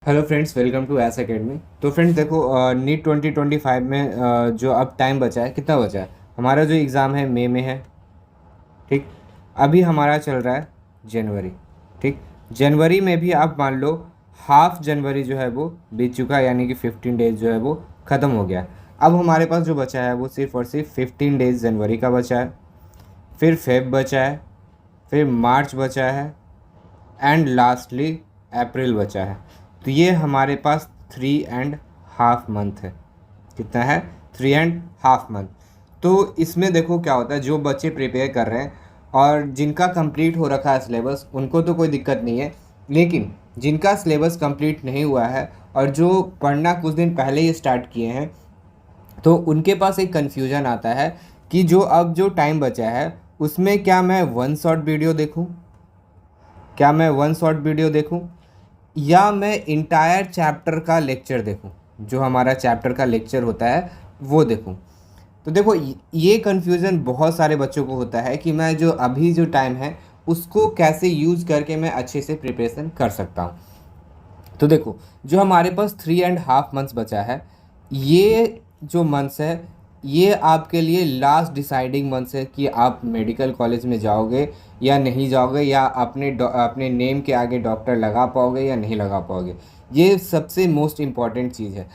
Hello friends, welcome to S academy. तो friends देखो, NEET 2025 में जो अब टाइम बचा है, कितना बचा है? हमारा जो एग्ज़ाम है मई में है। ठीक। अभी हमारा चल रहा है जनवरी। ठीक। जनवरी में भी आप मान लो हाफ जनवरी जो है वो बीत चुका है, यानी कि 15 डेज जो है वो ख़त्म हो गया। अब हमारे पास जो बचा है वो सिर्फ और सिर्फ 15 डेज जनवरी का बचा है, फिर फेब बचा है, फिर मार्च बचा है, एंड लास्टली अप्रैल बचा है। तो ये हमारे पास 3.5 मंथ है। कितना है? 3.5 मंथ। तो इसमें देखो क्या होता है, जो बच्चे प्रिपेयर कर रहे हैं और जिनका कंप्लीट हो रखा है सिलेबस, उनको तो कोई दिक्कत नहीं है। लेकिन जिनका सिलेबस कंप्लीट नहीं हुआ है और जो पढ़ना कुछ दिन पहले ही स्टार्ट किए हैं, तो उनके पास एक कन्फ्यूज़न आता है कि जो अब जो टाइम बचा है उसमें क्या मैं वन शॉट वीडियो देखूं, क्या मैं वन शॉट वीडियो देखूं, या मैं इंटायर चैप्टर का लेक्चर देखूं, जो हमारा चैप्टर का लेक्चर होता है वो देखूं। तो देखो, ये कन्फ्यूज़न बहुत सारे बच्चों को होता है कि मैं जो अभी जो टाइम है उसको कैसे यूज़ करके मैं अच्छे से प्रिपरेशन कर सकता हूँ। तो देखो, जो हमारे पास 3.5 मंथ्स बचा है, ये जो मंथ्स है ये आपके लिए लास्ट डिसाइडिंग मंथ्स है कि आप मेडिकल कॉलेज में जाओगे या नहीं जाओगे, या अपने नेम के आगे डॉक्टर लगा पाओगे या नहीं लगा पाओगे। ये सबसे मोस्ट इम्पॉर्टेंट चीज़ है।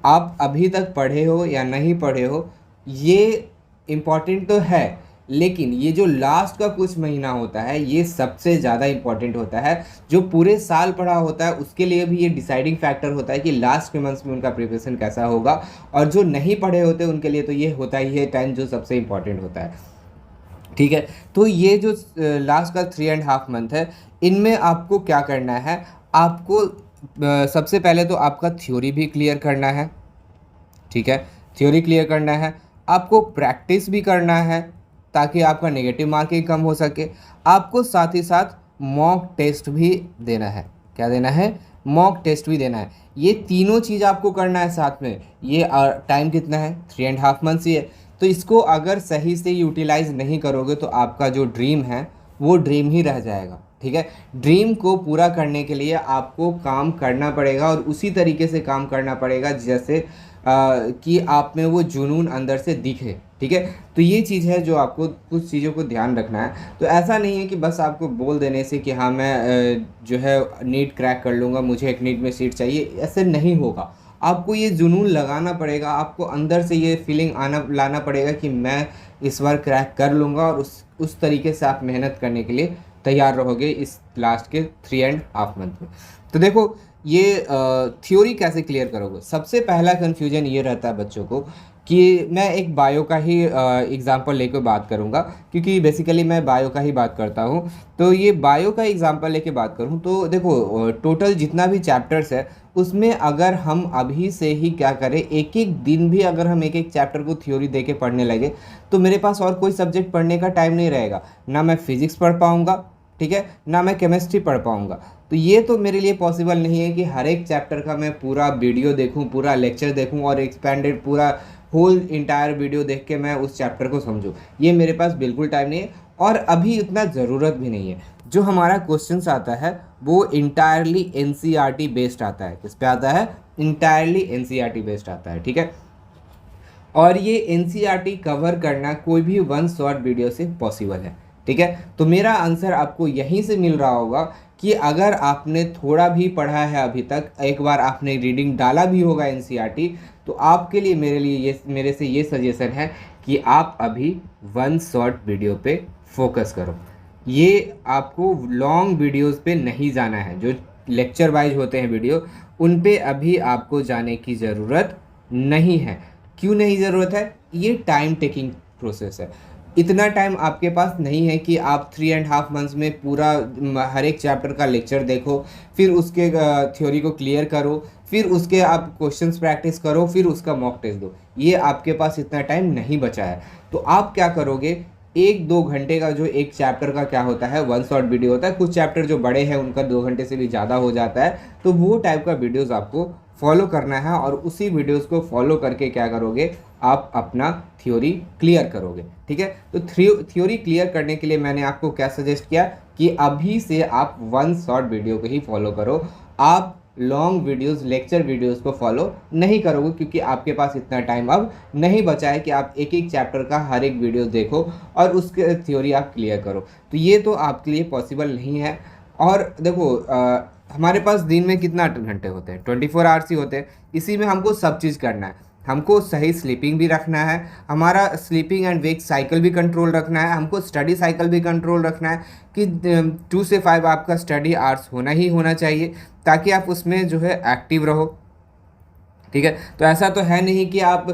आप अभी तक पढ़े हो या नहीं पढ़े हो, ये इम्पॉर्टेंट तो है, लेकिन ये जो लास्ट का कुछ महीना होता है ये सबसे ज़्यादा इम्पॉर्टेंट होता है। जो पूरे साल पढ़ा होता है उसके लिए भी ये डिसाइडिंग फैक्टर होता है कि लास्ट के मंथ्स में उनका प्रिपरेशन कैसा होगा, और जो नहीं पढ़े होते उनके लिए तो ये होता ही है टाइम जो सबसे इम्पॉर्टेंट होता है। ठीक है। तो ये जो लास्ट का 3.5 मंथ है, इनमें आपको क्या करना है? आपको सबसे पहले तो आपका थ्योरी भी क्लियर करना है। ठीक है। थ्योरी क्लियर करना है, आपको प्रैक्टिस भी करना है ताकि आपका नेगेटिव मार्किंग कम हो सके। आपको साथ ही साथ मॉक टेस्ट भी देना है। क्या देना है? मॉक टेस्ट भी देना है। ये तीनों चीज़ आपको करना है साथ में। ये टाइम कितना है? 3.5 मंथ्स ही है। तो इसको अगर सही से यूटिलाइज नहीं करोगे तो आपका जो ड्रीम है वो ड्रीम ही रह जाएगा। ठीक है। ड्रीम को पूरा करने के लिए आपको काम करना पड़ेगा, और उसी तरीके से काम करना पड़ेगा जैसे कि आप में वो जुनून अंदर से दिखे। ठीक है। तो ये चीज़ है जो आपको कुछ चीज़ों को ध्यान रखना है। तो ऐसा नहीं है कि बस आपको बोल देने से कि हाँ मैं जो है नीट क्रैक कर लूँगा, मुझे एक नीट में सीट चाहिए, ऐसे नहीं होगा। आपको ये जुनून लगाना पड़ेगा, आपको अंदर से ये फीलिंग लाना पड़ेगा कि मैं इस बार क्रैक कर लूँगा, और उस तरीके से आप मेहनत करने के लिए तैयार रहोगे इस लास्ट के 3.5 मंथ में। तो देखो, ये थ्योरी कैसे क्लियर करोगे? सबसे पहला कन्फ्यूजन ये रहता है बच्चों को कि मैं एक बायो का ही एग्ज़ाम्पल लेकर बात करूँगा, क्योंकि बेसिकली मैं बायो का ही बात करता हूँ। तो ये बायो का एग्ज़ाम्पल लेके बात करूँ तो देखो, टोटल जितना भी चैप्टर्स है उसमें अगर हम अभी से ही क्या करें, एक एक दिन भी अगर हम एक एक चैप्टर को थ्योरी दे के पढ़ने लगे तो मेरे पास और कोई सब्जेक्ट पढ़ने का टाइम नहीं रहेगा। ना मैं फिज़िक्स पढ़ पाऊँगा, ठीक है, ना मैं केमिस्ट्री पढ़ पाऊँगा। तो ये तो मेरे लिए पॉसिबल नहीं है कि हर एक चैप्टर का मैं पूरा वीडियो देखूं, पूरा लेक्चर देखूं और एक्सपेंडेड पूरा होल इंटायर वीडियो देख के मैं उस चैप्टर को समझूं। ये मेरे पास बिल्कुल टाइम नहीं है, और अभी इतना ज़रूरत भी नहीं है। जो हमारा क्वेश्चंस आता है वो इंटायरली एनसीईआरटी बेस्ड आता है। किस पे आता है? इंटायरली एनसीईआरटी बेस्ड आता है। ठीक है। और ये एनसीईआरटी कवर करना कोई भी वन शॉट वीडियो से पॉसिबल है। ठीक है। तो मेरा आंसर आपको यहीं से मिल रहा होगा कि अगर आपने थोड़ा भी पढ़ा है अभी तक, एक बार आपने रीडिंग डाला भी होगा एनसीईआरटी, तो आपके लिए मेरे से ये सजेशन है कि आप अभी वन शॉट वीडियो पे फोकस करो। ये आपको लॉन्ग वीडियोस पे नहीं जाना है। जो लेक्चर वाइज होते हैं वीडियो, उन पे अभी आपको जाने की ज़रूरत नहीं है। क्यों नहीं ज़रूरत है? ये टाइम टेकिंग प्रोसेस है। इतना टाइम आपके पास नहीं है कि आप 3.5 मंथ्स में पूरा हर एक चैप्टर का लेक्चर देखो, फिर उसके थ्योरी को क्लियर करो, फिर उसके आप क्वेश्चंस प्रैक्टिस करो, फिर उसका मॉक टेस्ट दो। ये आपके पास इतना टाइम नहीं बचा है। तो आप क्या करोगे? 1-2 घंटे का जो एक चैप्टर का क्या होता है, वन शॉट वीडियो होता है। कुछ चैप्टर जो बड़े हैं उनका 2 घंटे से भी ज़्यादा हो जाता है। तो वो टाइप का वीडियोज़ आपको फॉलो करना है, और उसी वीडियोस को फॉलो करके क्या करोगे? आप अपना थ्योरी क्लियर करोगे। ठीक है। तो थ्योरी क्लियर करने के लिए मैंने आपको क्या सजेस्ट किया कि अभी से आप वन शॉट वीडियो को ही फॉलो करो। आप लॉन्ग वीडियोस, लेक्चर वीडियोस को फॉलो नहीं करोगे, क्योंकि आपके पास इतना टाइम अब नहीं बचा है कि आप एक एक चैप्टर का हर एक वीडियो देखो और उसके थ्योरी आप क्लियर करो। तो ये तो आपके लिए पॉसिबल नहीं है। और देखो हमारे पास दिन में कितना घंटे होते हैं, 24 आवर्स ही होते हैं। इसी में हमको सब चीज़ करना है। हमको सही स्लीपिंग भी रखना है, हमारा स्लीपिंग एंड वेक साइकिल भी कंट्रोल रखना है, हमको स्टडी साइकिल भी कंट्रोल रखना है कि 2 से 5 आपका स्टडी आवर्स होना ही होना चाहिए, ताकि आप उसमें जो है एक्टिव रहो। ठीक है, तो ऐसा तो है नहीं कि आप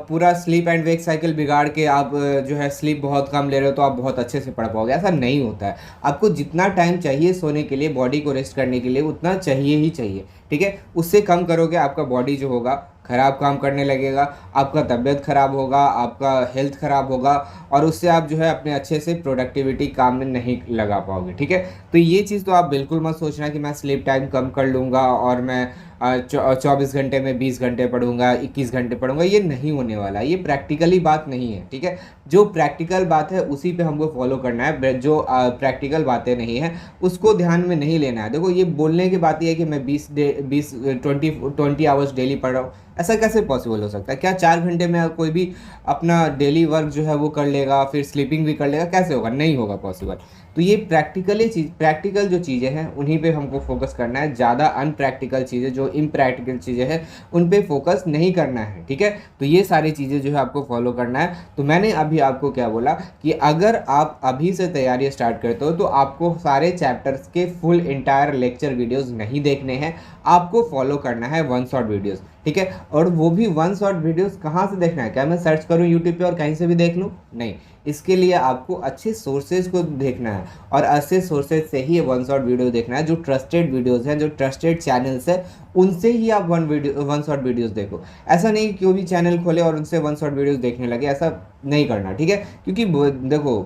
पूरा स्लीप एंड वेक साइकिल बिगाड़ के आप जो है स्लीप बहुत कम ले रहे हो तो आप बहुत अच्छे से पढ़ पाओगे, ऐसा नहीं होता है। आपको जितना टाइम चाहिए सोने के लिए, बॉडी को रेस्ट करने के लिए, उतना चाहिए ही चाहिए। ठीक है, उससे कम करोगे आपका बॉडी जो होगा ख़राब काम करने लगेगा, आपका तबीयत ख़राब होगा, आपका हेल्थ ख़राब होगा, और उससे आप जो है अपने अच्छे से प्रोडक्टिविटी काम में नहीं लगा पाओगे। ठीक है, तो ये चीज़ तो आप बिल्कुल मत सोचना कि मैं स्लीप टाइम कम कर लूँगा और मैं 24 घंटे में 20 घंटे पढ़ूंगा, 21 घंटे पढ़ूंगा। ये नहीं होने वाला, ये प्रैक्टिकली बात नहीं है। ठीक है, जो प्रैक्टिकल बात है उसी पे हमको फॉलो करना है, जो प्रैक्टिकल बातें नहीं है उसको ध्यान में नहीं लेना है। देखो ये बोलने की बात ये है कि मैं 20 आवर्स डेली पढ़ रहा हूँ, ऐसा कैसे पॉसिबल हो सकता है? क्या 4 घंटे में कोई भी अपना डेली वर्क जो है वो कर लेगा, फिर स्लीपिंग भी कर लेगा? कैसे होगा? नहीं होगा पॉसिबल। तो ये प्रैक्टिकल जो चीज़ें हैं उन्हीं पे हमको फोकस करना है। ज़्यादा अनप्रैक्टिकल चीज़ें, जो इम्प्रैक्टिकल चीज़ें हैं, उन पे फोकस नहीं करना है। ठीक है, तो ये सारी चीज़ें जो है आपको फॉलो करना है। तो मैंने अभी आपको क्या बोला कि अगर आप अभी से तैयारी स्टार्ट करते हो तो आपको सारे चैप्टर्स के फुल इंटायर लेक्चर वीडियोज़ नहीं देखने हैं, आपको फॉलो करना है वन शॉट वीडियोज़। ठीक है, और वो भी वन शॉट वीडियोज़ कहाँ से देखना है? क्या मैं सर्च करूँ यूट्यूब पे और कहीं से भी देख लूँ? नहीं, इसके लिए आपको अच्छे सोर्सेज को देखना है, और अच्छे सोर्सेज से ही वन शॉट वीडियो देखना है। जो ट्रस्टेड वीडियोस हैं, जो ट्रस्टेड चैनल्स हैं, उनसे ही आप वन शॉट वीडियोस देखो। ऐसा नहीं कि कोई भी चैनल खोले और उनसे वन शॉट वीडियोस देखने लगे, ऐसा नहीं करना। ठीक है, क्योंकि देखो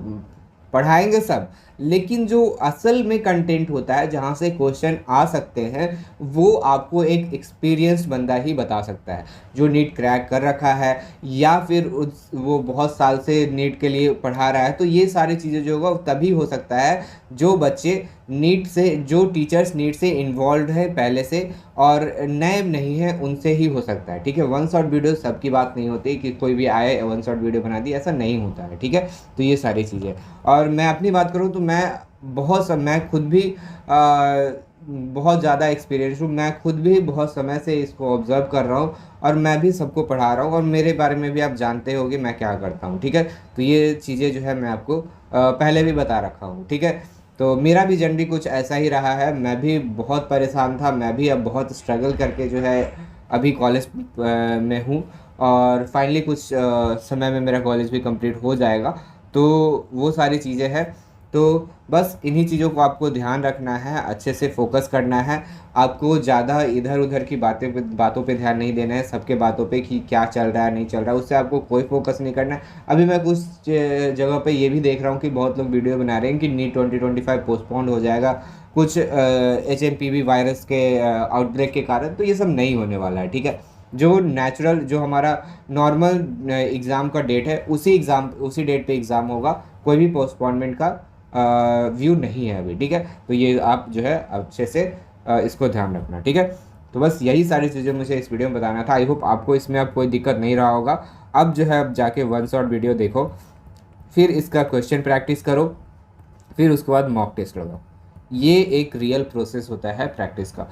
पढ़ाएंगे सब, लेकिन जो असल में कंटेंट होता है, जहाँ से क्वेश्चन आ सकते हैं, वो आपको एक एक्सपीरियंस्ड बंदा ही बता सकता है, जो नीट क्रैक कर रखा है या फिर वो बहुत साल से नीट के लिए पढ़ा रहा है। तो ये सारी चीज़ें जो होगा तभी हो सकता है जो बच्चे नीट से, जो टीचर्स नीट से इन्वॉल्व है पहले से और नए नहीं है, उनसे ही हो सकता है। ठीक है, वन शॉट वीडियो सबकी बात नहीं होती कि कोई भी आए वन शॉट वीडियो बना दी, ऐसा नहीं होता है। ठीक है, तो ये सारी चीज़ें। और मैं अपनी बात करूँ तो मैं खुद भी बहुत ज़्यादा एक्सपीरियंस हूँ। मैं खुद भी बहुत समय से इसको ऑब्ज़र्व कर रहा हूँ और मैं भी सबको पढ़ा रहा हूँ, और मेरे बारे में भी आप जानते होगे मैं क्या करता हूँ। ठीक है, तो ये चीज़ें जो है मैं आपको पहले भी बता रखा हूँ। ठीक है, तो मेरा भी जर्नी कुछ ऐसा ही रहा है। मैं भी बहुत परेशान था, मैं भी अब बहुत स्ट्रगल करके जो है अभी कॉलेज में हूँ, और फाइनली कुछ समय में मेरा कॉलेज भी कंप्लीट हो जाएगा। तो वो सारी चीज़ें हैं। तो बस इन्हीं चीज़ों को आपको ध्यान रखना है, अच्छे से फोकस करना है। आपको ज़्यादा इधर उधर की बातों पे ध्यान नहीं देना है, सबके बातों पे कि क्या चल रहा है नहीं चल रहा है, उससे आपको कोई फोकस नहीं करना है। अभी मैं कुछ जगह पे ये भी देख रहा हूँ कि बहुत लोग वीडियो बना रहे हैं कि नीट 2025 पोस्टपोन्ड हो जाएगा कुछ HMPV वायरस के आउटब्रेक के कारण। तो ये सब नहीं होने वाला है। ठीक है, जो नेचुरल, जो हमारा नॉर्मल एग्ज़ाम का डेट है, उसी डेट पे एग्ज़ाम होगा। कोई भी पोस्टपोनमेंट का व्यू नहीं है अभी। ठीक है, तो ये आप जो है अच्छे से इसको ध्यान रखना। ठीक है, तो बस यही सारी चीज़ें मुझे इस वीडियो में बताना था। आई होप आपको इसमें अब कोई दिक्कत नहीं रहा होगा। अब जो है अब जाके वन शॉट वीडियो देखो, फिर इसका क्वेश्चन प्रैक्टिस करो, फिर उसके बाद मॉक टेस्ट लगाओ। ये एक रियल प्रोसेस होता है प्रैक्टिस का।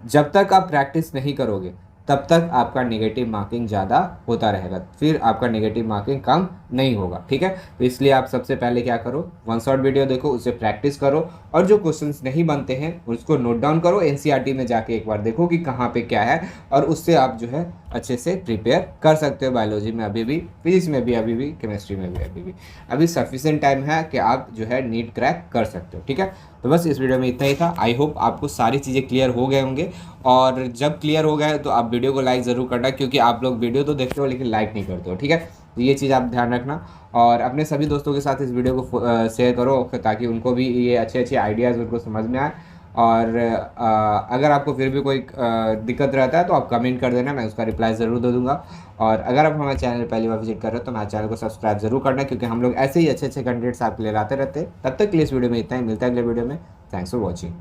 जब तक आप प्रैक्टिस नहीं करोगे तब तक आपका नेगेटिव मार्किंग ज़्यादा होता रहेगा, फिर आपका नेगेटिव मार्किंग कम नहीं होगा। ठीक है, तो इसलिए आप सबसे पहले क्या करो, वन शॉट वीडियो देखो, उससे प्रैक्टिस करो, और जो क्वेश्चंस नहीं बनते हैं उसको नोट डाउन करो। NCERT में जाके एक बार देखो कि कहाँ पे क्या है, और उससे आप जो है अच्छे से प्रिपेयर कर सकते हो। बायोलॉजी में अभी भी, फिजिक्स में भी अभी भी, केमिस्ट्री में भी अभी सफिशिएंट टाइम है कि आप जो है नीट क्रैक कर सकते हो। ठीक है, तो बस इस वीडियो में इतना ही था। आई होप आपको सारी चीज़ें क्लियर हो गए होंगे, और जब क्लियर हो गए तो आप वीडियो को लाइक ज़रूर करना, क्योंकि आप लोग वीडियो तो देखते हो लेकिन लाइक नहीं करते हो। ठीक है, तो ये चीज़ आप ध्यान रखना, और अपने सभी दोस्तों के साथ इस वीडियो को शेयर करो, ताकि उनको भी ये अच्छे आइडियाज़ उनको समझ में आए। और अगर आपको फिर भी कोई दिक्कत रहता है तो आप कमेंट कर देना, मैं उसका रिप्लाई ज़रूर दे दूँगा। और अगर आप हमारे चैनल पहली बार विजिट कर रहे हो तो हमारे चैनल को सब्सक्राइब जरूर करना, क्योंकि हम लोग ऐसे ही अच्छे कंटेंट्स आपके लिए लाते रहते हैं। तब तक के लिए इस वीडियो में इतना ही, मिलता है अगले वीडियो में। Thanks for watching.